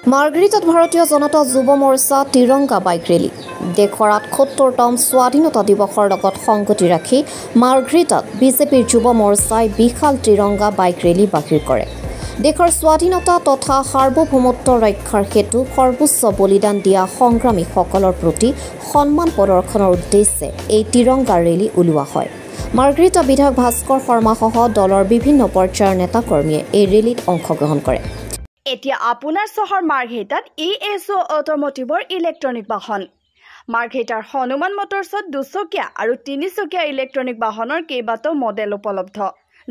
মাৰ্ঘেৰিটাত ভাৰতীয় জনতা যুৱ মৰ্চা তিৰংগা বাইক ৰেলী দেশৰ ৭৮তম স্বাধীনতা দিৱসৰ লগত সংগতি ৰাখি মাৰ্ঘেৰিটাত বিজেপিৰ যুৱ মৰ্চাই বিশাল তিৰংগা বাইক ৰেলী বাহিৰ কৰে। দেশৰ স্বাধীনতা তথা সাৰ্বভৌমত্ব ৰক্ষাৰ হেতু সৰ্বোচ্চ বলিদান দিয়া সংগ্ৰামীসকলৰ প্ৰতি সন্মান প্ৰদৰ্শনৰ উদ্দেশ্যে এই তিৰংগা ৰেলী উলিওৱা হয়। মাৰ্ঘেৰিটা বিধায়ক ভাস্কৰ শৰ্মাসহ দলৰ বিভিন্ন পৰ্যায়ৰ নেতাকৰ্মীয়ে এই ৰেলীত অংশগ্ৰহণ কৰে। এতিয়া আপোনাৰ চহৰ মাৰ্ঘেৰিটাত ESO অটোমোটিভৰ ইলেক্ট্ৰনিক বাহন। মাৰ্ঘেৰিটাৰ হনুমান মটৰ্ছত ২চকীয়া আৰু ৩চকীয়া ইলেক্ট্ৰনিক বাহনৰ কেইবাটাও মডেল উপলব্ধ।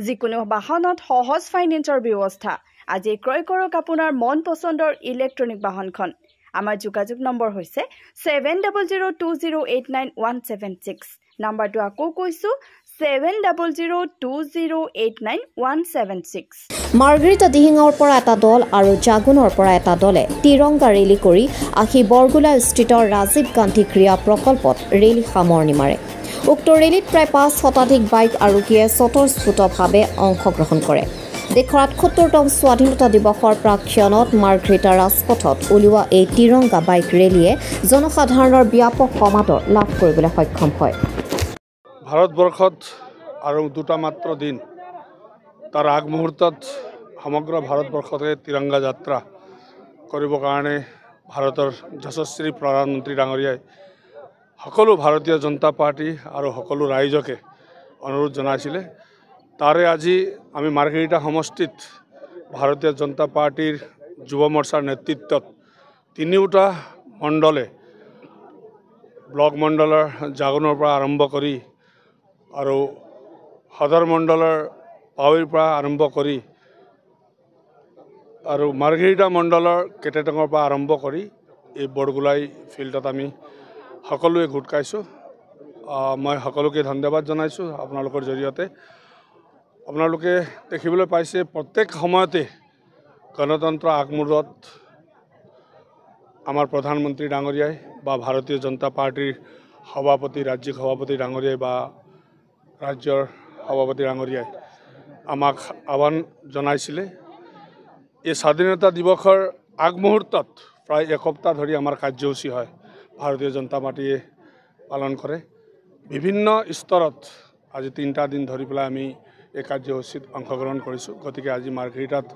যিকোনো বাহনত সহজ ফাইনেন্সৰ ব্যৱস্থা। আজি ক্ৰয় কৰক আপোনাৰ মন পছন্দৰ ইলেক্ট্ৰনিক বাহনখন। আমাৰ যোগাযোগ নম্বৰ হৈছে 7002089176। নাম্বাৰটো আকৌ কৈছোঁ 7002089176। মাৰ্ঘেৰিটা দিহিঙৰ পৰা এটা দল আৰু জাগুনৰ পৰা এটা দলে তিৰংগা ৰেলী কৰি আহি বৰগোলা স্থিত ৰাজীৱ গান্ধী ক্ৰীড়া প্ৰকল্পত ৰেলী সামৰণি মাৰে। উক্ত ৰেলীত প্ৰায় ৫ শতাধিক বাইক আৰোহীয়ে স্বতঃস্ফূৰ্তভাৱে অংশগ্ৰহণ কৰে। দেশৰ ৭৮তম স্বাধীনতা দিৱসৰ প্ৰাক্ষণত মাৰ্ঘেৰিটা ৰাজপথত উলিওৱা এই তিৰংগা বাইক ৰেলীয়ে জনসাধাৰণৰ ব্যাপক সমাদৰ লাভ কৰিবলৈ সক্ষম হয়। ভাৰতবৰ্ষত আৰু দুটা মাত্ৰ দিন তাৰ আগমুহূৰ্তত সমগ্ৰ ভাৰতবৰ্ষতে তিৰংগা যাত্ৰা কৰিবৰ কাৰণে ভাৰতৰ যশস্বী প্ৰধানমন্ত্ৰী ডাঙৰীয়াই সকলো ভাৰতীয় জনতা পাৰ্টি আৰু সকলো ৰাইজকে অনুৰোধ জনাইছিলে। তাৰে আজি আমি মাৰ্ঘেৰিটা সমষ্টিত ভাৰতীয় জনতা পাৰ্টিৰ যুৱ মৰ্চাৰ নেতৃত্বত তিনিওটা মণ্ডলে ব্লক মণ্ডলৰ জাগুনৰ পৰা আৰম্ভ কৰি আৰু সদৰ মণ্ডলৰ পাৱৈৰ পৰা আৰম্ভ কৰি আৰু মাৰ্ঘেৰিটা মণ্ডলৰ কেটেটঙৰ পৰা আৰম্ভ কৰি এই বৰগোলাই ফিল্ডত আমি সকলোৱে গোট খাইছোঁ। মই সকলোকে ধন্যবাদ জনাইছোঁ। আপোনালোকৰ জৰিয়তে আপোনালোকে দেখিবলৈ পাইছে প্ৰত্যেক সময়তে গণতন্ত্ৰ আগমূৰত আমাৰ প্ৰধানমন্ত্ৰী ডাঙৰীয়াই বা ভাৰতীয় জনতা পাৰ্টিৰ সভাপতি ৰাজ্যিক সভাপতি ডাঙৰীয়াই বা ৰাজ্যৰ সভাপতি ডাঙৰীয়াই আমাক আহ্বান জনাইছিলে। এই স্বাধীনতা দিৱসৰ আগমুহূৰ্তত প্ৰায় এসপ্তাহ ধৰি আমাৰ কাৰ্যসূচী হয় ভাৰতীয় জনতা পাৰ্টিয়ে পালন কৰে। বিভিন্ন স্তৰত আজি ৩টা দিন ধৰি পেলাই আমি এই কাৰ্যসূচীত অংশগ্ৰহণ কৰিছোঁ। গতিকে আজি মাৰ্ঘেৰিটাত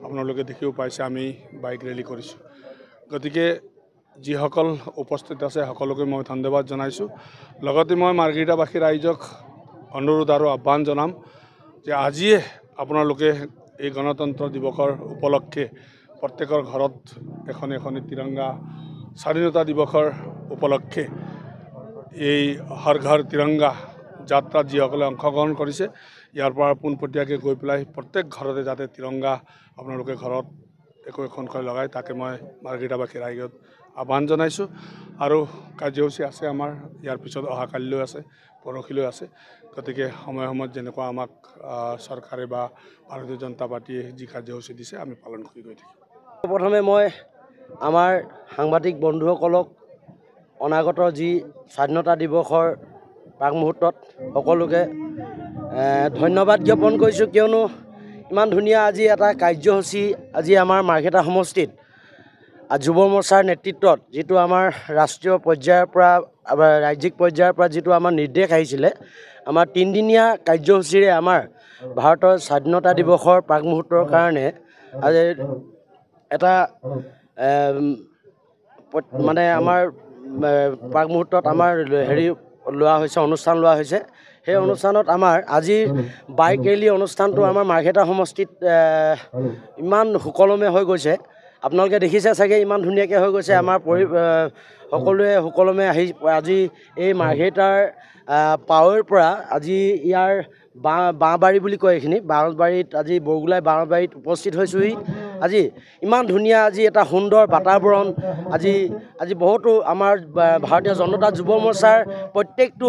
আপোনালোকে দেখিও পাইছে আমি বাইক ৰেলী কৰিছোঁ। গতিকে যিসকল উপস্থিত আছে সকলোকে মই ধন্যবাদ জনাইছোঁ। লগতে মই মাৰ্ঘেৰিটাবাসী ৰাইজক অনুৰোধ আৰু আহ্বান জনাম যে আজিয়ে আপোনালোকে এই গণতন্ত্ৰ দিৱসৰ উপলক্ষে প্ৰত্যেকৰ ঘৰত এখন তিৰংগা স্বাধীনতা দিৱসৰ উপলক্ষে এই হৰ ঘৰ তিৰংগা যাত্ৰাত যিসকলে অংশগ্ৰহণ কৰিছে ইয়াৰ পৰা পোনপটীয়াকৈ গৈ পেলাই প্ৰত্যেক ঘৰতে যাতে তিৰংগা আপোনালোকে ঘৰত একোখনকৈ লগায় তাকে মই মাৰ্ঘেৰিটাবাসী ৰাইজক আহ্বান জনাইছোঁ। আৰু কাৰ্যসূচী আছে আমাৰ ইয়াৰ পিছত অহাকালিলৈ আছে, পৰহিলৈ আছে। গতিকে সময়ত যেনেকুৱা আমাক চৰকাৰে বা ভাৰতীয় জনতা পাৰ্টিয়ে যি কাৰ্যসূচী দিছে আমি পালন কৰি গৈ থাকিম। প্ৰথমে মই আমাৰ সাংবাদিক বন্ধুসকলক অনাগত যি স্বাধীনতা দিৱসৰ প্ৰাকমুহূৰ্তত সকলোকে ধন্যবাদ জ্ঞাপন কৰিছোঁ। কিয়নো ইমান ধুনীয়া আজি এটা কাৰ্যসূচী আজি আমাৰ মাৰ্ঘেৰিটা সমষ্টিত যুৱ মৰ্চাৰ নেতৃত্বত যিটো আমাৰ ৰাষ্ট্ৰীয় পৰ্যায়ৰ পৰা ৰাজ্যিক পৰ্যায়ৰ পৰা যিটো আমাৰ নিৰ্দেশ আহিছিলে আমাৰ 3দিনীয়া কাৰ্যসূচীৰে আমাৰ ভাৰতৰ স্বাধীনতা দিৱসৰ প্ৰাকমুহূৰ্তৰ কাৰণে আজি এটা মানে আমাৰ প্ৰাকমুহূৰ্তত আমাৰ লোৱা হৈছে অনুষ্ঠান লোৱা হৈছে। সেই অনুষ্ঠানত আমাৰ আজিৰ বাইক ৰেলী অনুষ্ঠানটো আমাৰ মাৰ্ঘেৰিটা সমষ্টিত ইমান সুকলমে হৈ গৈছে। আপোনালোকে দেখিছে চাগে ইমান ধুনীয়াকৈ হৈ গৈছে। আমাৰ সকলোৱে সুকলমে আহি আজি এই মাৰ্ঘেৰিটাৰ পাৱৈৰ পৰা আজি ইয়াৰ বাঁহবাৰী বুলি কয় এইখিনি বাঁহবাৰীত আজি বৰগোলাই বাঁহবাৰীত উপস্থিত হৈছোঁহি। আজি ইমান ধুনীয়া আজি এটা সুন্দৰ বাতাবৰণ আজি বহুতো আমাৰ ভাৰতীয় জনতা যুৱ মৰ্চাৰ প্ৰত্যেকটো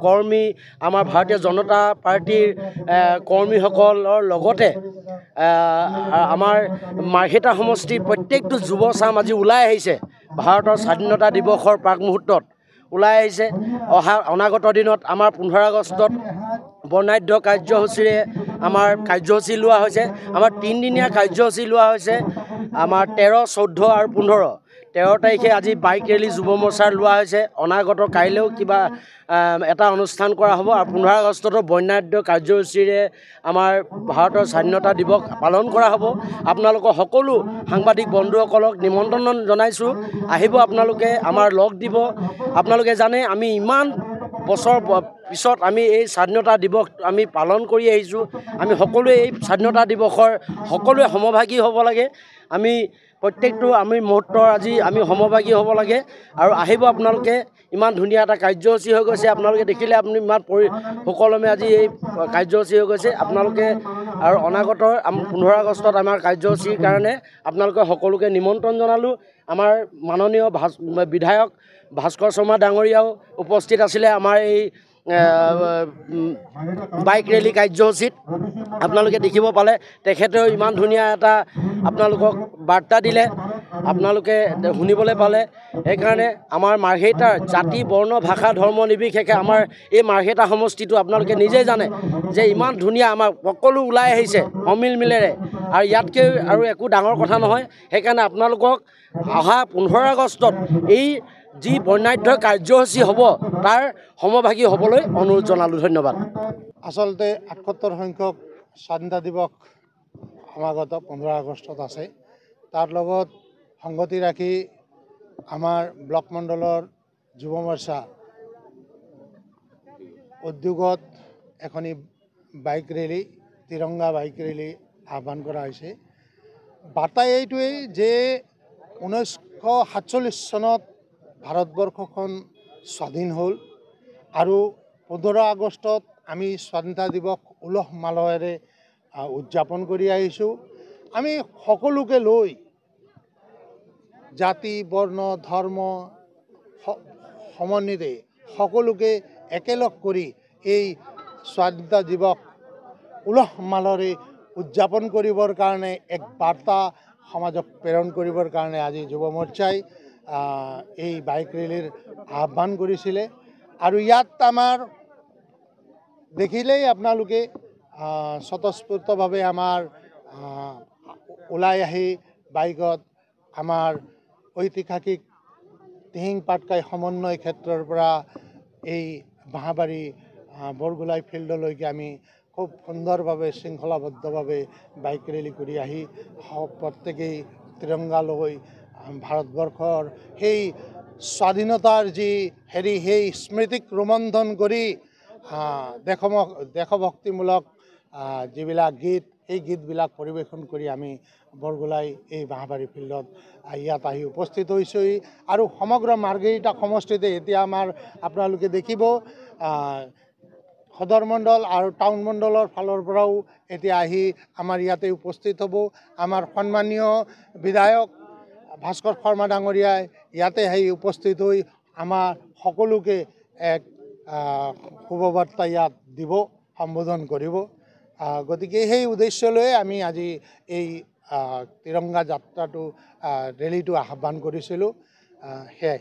কৰ্মী আমাৰ ভাৰতীয় জনতা পাৰ্টিৰ কৰ্মীসকলৰ লগতে আমাৰ মাৰ্ঘেৰিটা সমষ্টিৰ প্ৰত্যেকটো যুৱ চাম আজি ওলাই আহিছে ভাৰতৰ স্বাধীনতা দিৱসৰ প্ৰাকমুহূৰ্তত ওলাই আহিছে। অনাগত দিনত আমাৰ 15 আগষ্টত বৰ্ণাঢ্য কাৰ্যসূচীৰে আমাৰ কাৰ্যসূচী লোৱা হৈছে। আমাৰ 3দিনীয়া কাৰ্যসূচী লোৱা হৈছে। আমাৰ 13, 14 আৰু 15 13 তাৰিখে আজি বাইক ৰেলী যুৱ মৰ্চাৰ লোৱা হৈছে। অনাগত কাইলৈও কিবা এটা অনুষ্ঠান কৰা হ'ব আৰু 15 আগষ্টতো বৰ্ণাঢ্য কাৰ্যসূচীৰে আমাৰ ভাৰতৰ স্বাধীনতা দিৱস পালন কৰা হ'ব। আপোনালোকৰ সকলো সাংবাদিক বন্ধুসকলক নিমন্ত্ৰণ জনাইছোঁ, আহিব আপোনালোকে আমাৰ লগ দিব। আপোনালোকে জানে আমি ইমান বছৰ পিছত আমি এই স্বাধীনতা দিৱস আমি পালন কৰি আহিছোঁ। আমি সকলোৱে এই স্বাধীনতা দিৱসৰ সকলোৱে সমভাগী হ'ব লাগে। আমি প্ৰত্যেকটো আমি মুহূৰ্তৰ আজি আমি সমভাগী হ'ব লাগে আৰু আহিব আপোনালোকে। ইমান ধুনীয়া এটা কাৰ্যসূচী হৈ গৈছে, আপোনালোকে দেখিলে আপুনি ইমান সুকলমে আজি এই কাৰ্যসূচী হৈ গৈছে। আপোনালোকে আৰু অনাগত 15 আগষ্টত আমাৰ কাৰ্যসূচীৰ কাৰণে আপোনালোকে সকলোকে নিমন্ত্ৰণ জনালোঁ। আমাৰ মাননীয় বিধায়ক ভাস্কৰ শৰ্মা ডাঙৰীয়াও উপস্থিত আছিলে আমাৰ এই বাইক ৰেলী কাৰ্যসূচীত। আপোনালোকে দেখিব পালে তেখেতেও ইমান ধুনীয়া এটা আপোনালোকক বাৰ্তা দিলে, আপোনালোকে শুনিবলৈ পালে। সেইকাৰণে আমাৰ মাৰ্ঘেৰিটাৰ জাতি বৰ্ণ ভাষা ধৰ্ম নিৰ্বিশেষে আমাৰ এই মাৰ্ঘেৰিটা সমষ্টিটো আপোনালোকে নিজেই জানে যে ইমান ধুনীয়া আমাৰ সকলো ওলাই আহিছে সমিল মিলেৰে, আৰু ইয়াতকৈ আৰু একো ডাঙৰ কথা নহয়। সেইকাৰণে আপোনালোকক অহা 15 আগষ্টত এই যি বৰ্ণাঢ্য কাৰ্যসূচী হ'ব তাৰ সমভাগী হ'বলৈ অনুৰোধ জনালোঁ। ধন্যবাদ। আচলতে 78 সংখ্যক স্বাধীনতা দিৱস সমাগত 15 আগষ্টত আছে। তাৰ লগত সংগতি ৰাখি আমাৰ ব্লক মণ্ডলৰ যুৱ মৰ্চা উদ্যোগত এখনি bike rally, Tiranga bike rally আহ্বান কৰা হৈছে। বাৰ্তা এইটোৱেই যে 1947 চনত ভাৰতবৰ্ষখন স্বাধীন হ'ল আৰু 15 আগষ্টত আমি স্বাধীনতা দিৱস উলহ মালহেৰে উদযাপন কৰি আহিছোঁ। আমি সকলোকে লৈ জাতি বৰ্ণ ধৰ্ম সমন্বিতে সকলোকে একেলগ কৰি এই স্বাধীনতা দিৱস উলহ মালহেৰে উদযাপন কৰিবৰ কাৰণে এক বাৰ্তা সমাজক প্ৰেৰণ কৰিবৰ কাৰণে আজি যুৱ মৰ্চাই এই বাইক ৰেলীৰ আহ্বান কৰিছিলে। আৰু ইয়াত আমাৰ দেখিলেই আপোনালোকে স্বতঃস্ফূৰ্তভাৱে আমাৰ ওলাই আহি বাইকত আমাৰ ঐতিহাসিক দিহিং পাটকাই সমন্বয় ক্ষেত্ৰৰ পৰা এই বাঁহবাৰী বৰগোলাই ফিল্ডলৈকে আমি খুব সুন্দৰভাৱে শৃংখলাবদ্ধভাৱে বাইক ৰেলী কৰি আহি প্ৰত্যেকেই তিৰংগা লৈ ভাৰতবৰ্ষৰ সেই স্বাধীনতাৰ যি সেই স্মৃতিক ৰোমন্থন কৰি দেশভক্তিমূলক যিবিলাক গীত সেই গীতবিলাক পৰিৱেশন কৰি আমি বৰগোলাই এই বাঁহবাৰী ফিল্ডত ইয়াত আহি উপস্থিত হৈছোঁহি। আৰু সমগ্ৰ মাৰ্ঘেৰিটা সমষ্টিতে এতিয়া আমাৰ আপোনালোকে দেখিব সদৰ মণ্ডল আৰু টাউন মণ্ডলৰ ফালৰ পৰাও এতিয়া আহি আমাৰ ইয়াতে উপস্থিত হ'ব। আমাৰ সন্মানীয় বিধায়ক ভাস্কৰ শৰ্মা ডাঙৰীয়াই ইয়াতে আহি উপস্থিত হৈ আমাৰ সকলোকে এক শুভবাৰ্তা ইয়াত দিব, সম্বোধন কৰিব। গতিকে সেই উদ্দেশ্য লৈ আমি আজি এই তিৰংগা যাত্ৰাটো ৰেলীটো আহ্বান কৰিছিলোঁ। সেয়াই।